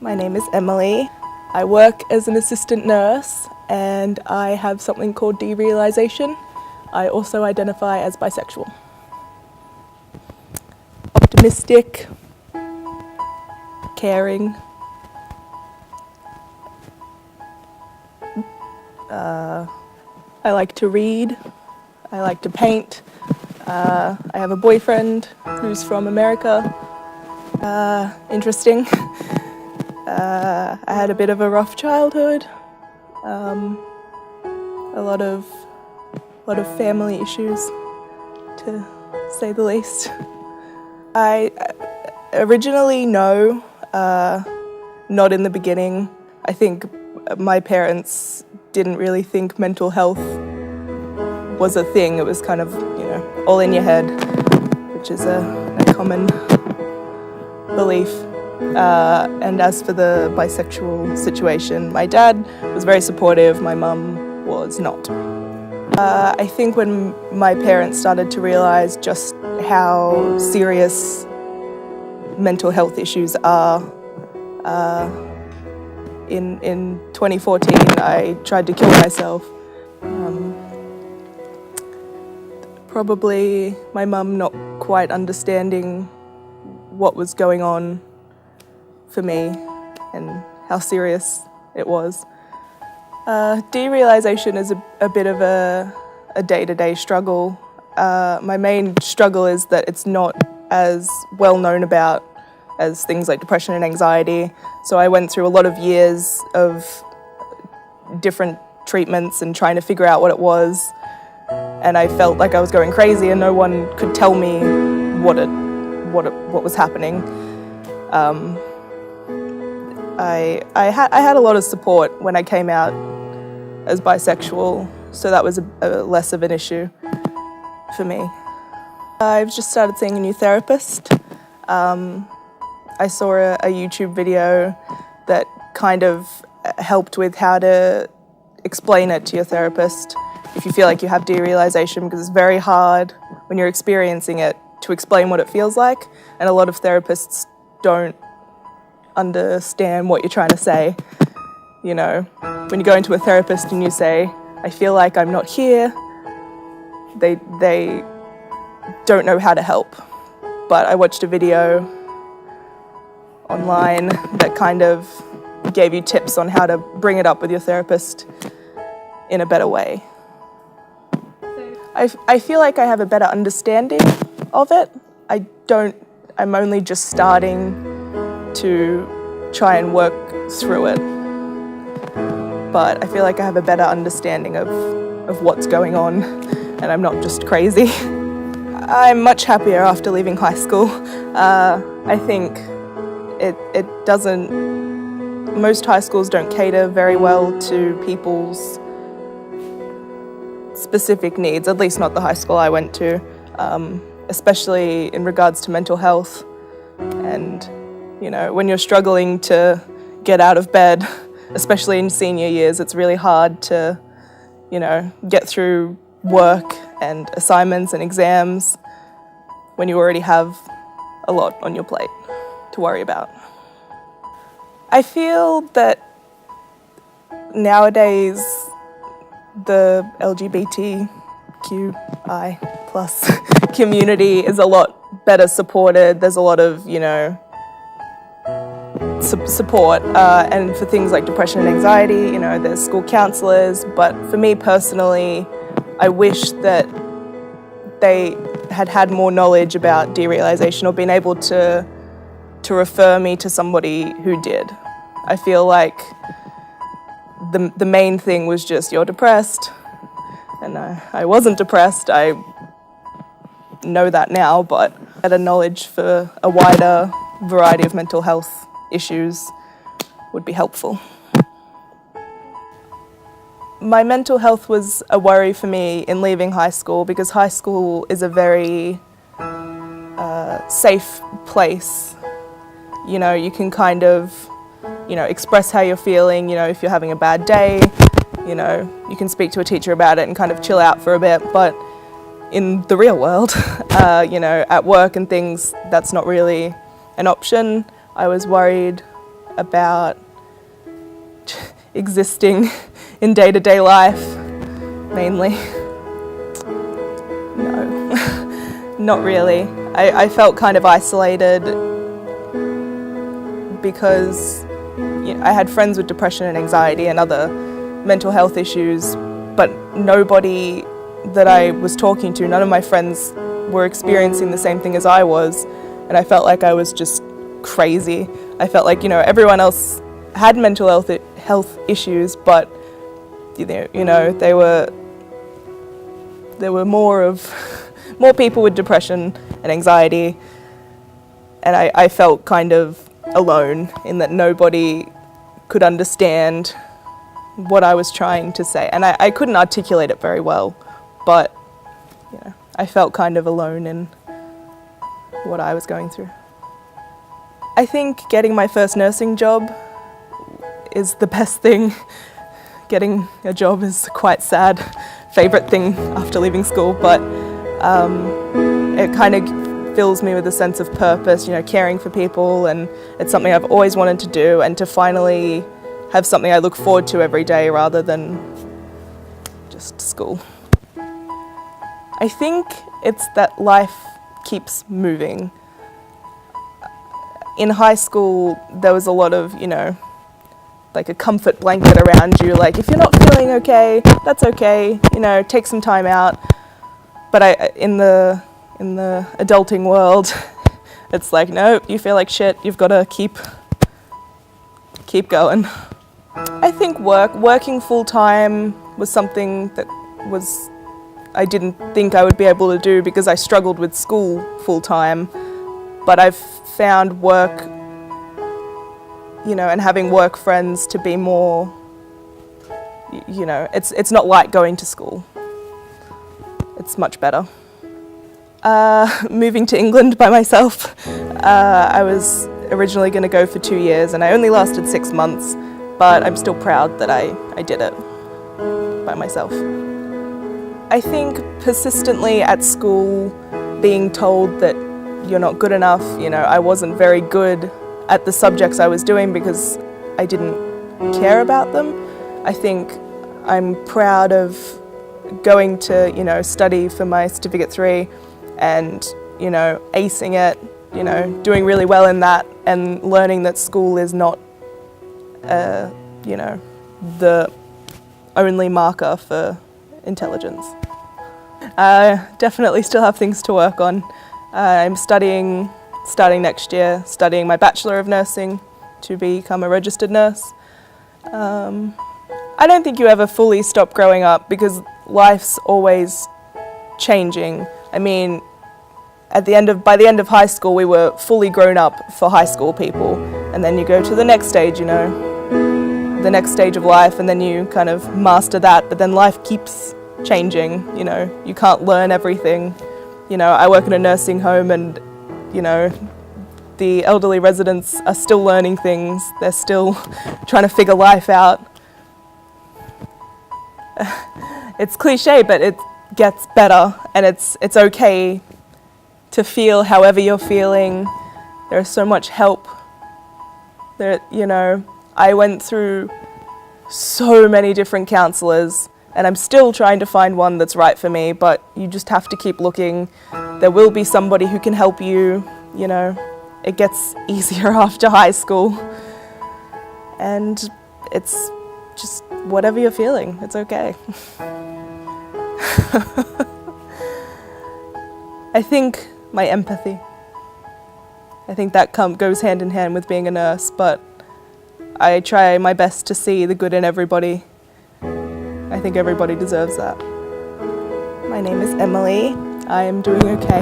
My name is Emily. I work as an assistant nurse and I have something called Derealisation. I also identify as bisexual. Optimistic, caring, I like to read, I like to paint, I have a boyfriend who's from America. Interesting. I had a bit of a rough childhood, a lot of family issues, to say the least. I originally no, not in the beginning. I think my parents didn't really think mental health was a thing. It was kind of, all in your head, which is a common belief. And as for the bisexual situation, my dad was very supportive, my mum was not. I think when my parents started to realise just how serious mental health issues are, in 2014 I tried to kill myself. Probably my mum not quite understanding what was going on for me and how serious it was. Derealisation is a bit of a day-to-day struggle. My main struggle is that it's not as well known about as things like depression and anxiety. So I went through a lot of years of different treatments and trying to figure out what it was. And I felt like I was going crazy and no one could tell me what was happening. I had a lot of support when I came out as bisexual, so that was a less of an issue for me. I've just started seeing a new therapist. I saw a YouTube video that kind of helped with how to explain it to your therapist if you feel like you have derealisation, because it's very hard when you're experiencing it to explain what it feels like, and a lot of therapists don't understand what you're trying to say. When you go into a therapist and you say, I feel like I'm not here, they don't know how to help. But I watched a video online that kind of gave you tips on how to bring it up with your therapist in a better way. I feel like I have a better understanding of it. I'm only just starting to try and work through it. But I feel like I have a better understanding of what's going on and I'm not just crazy. I'm much happier after leaving high school. I think it doesn't, most high schools don't cater very well to people's specific needs, at least not the high school I went to, especially in regards to mental health. And, when you're struggling to get out of bed, especially in senior years, it's really hard to, get through work and assignments and exams when you already have a lot on your plate to worry about. I feel that nowadays the LGBTQI+ community is a lot better supported. There's a lot of, support, and for things like depression and anxiety, there's school counsellors. But for me personally, I wish that they had more knowledge about derealisation or been able to refer me to somebody who did. I feel like the main thing was just, you're depressed, and I wasn't depressed. I know that now, but better knowledge for a wider variety of mental health issues would be helpful. My mental health was a worry for me in leaving high school, because high school is a very safe place. You can kind of, express how you're feeling. If you're having a bad day, you can speak to a teacher about it and kind of chill out for a bit. But in the real world, at work and things, that's not really an option. I was worried about existing in day-to-day life, mainly. No, not really. I felt kind of isolated because I had friends with depression and anxiety and other mental health issues, but nobody that I was talking to, none of my friends were experiencing the same thing as I was, and I felt like I was just crazy. I felt like, everyone else had mental health issues, but there were more people with depression and anxiety, and I felt kind of alone in that nobody could understand what I was trying to say, and I couldn't articulate it very well, but I felt kind of alone in what I was going through. I think getting my first nursing job is the best thing. Getting a job is quite sad, favourite thing after leaving school, but it kind of fills me with a sense of purpose, caring for people, and it's something I've always wanted to do, and to finally have something I look forward to every day rather than just school. I think it's that life keeps moving. In high school, there was a lot of, like a comfort blanket around you, like if you're not feeling okay, that's okay, take some time out. But in the adulting world, it's like, no, you feel like shit, you've got to keep going. I think working full-time was something that I didn't think I would be able to do because I struggled with school full-time, but I've found work, and having work friends to be more, it's not like going to school. It's much better. Moving to England by myself. I was originally going to go for 2 years and I only lasted 6 months, but I'm still proud that I did it by myself. I think persistently at school being told that you're not good enough, I wasn't very good at the subjects I was doing because I didn't care about them. I think I'm proud of going to, study for my Certificate 3 and, acing it, doing really well in that and learning that school is not, the only marker for intelligence. Definitely still have things to work on. I'm starting next year, studying my Bachelor of Nursing to become a registered nurse. I don't think you ever fully stop growing up because life's always changing. I mean, by the end of high school, we were fully grown up for high school people, and then you go to the next stage, the next stage of life, and then you kind of master that, but then life keeps changing, you can't learn everything. I work in a nursing home and, the elderly residents are still learning things. They're still trying to figure life out. It's cliche, but it gets better, and it's okay to feel however you're feeling. There's so much help. I went through so many different counsellors, and I'm still trying to find one that's right for me, but you just have to keep looking. There will be somebody who can help you, It gets easier after high school. And it's just whatever you're feeling, it's okay. I think my empathy. I think that goes hand in hand with being a nurse, but I try my best to see the good in everybody. I think everybody deserves that. My name is Emily. I am doing okay.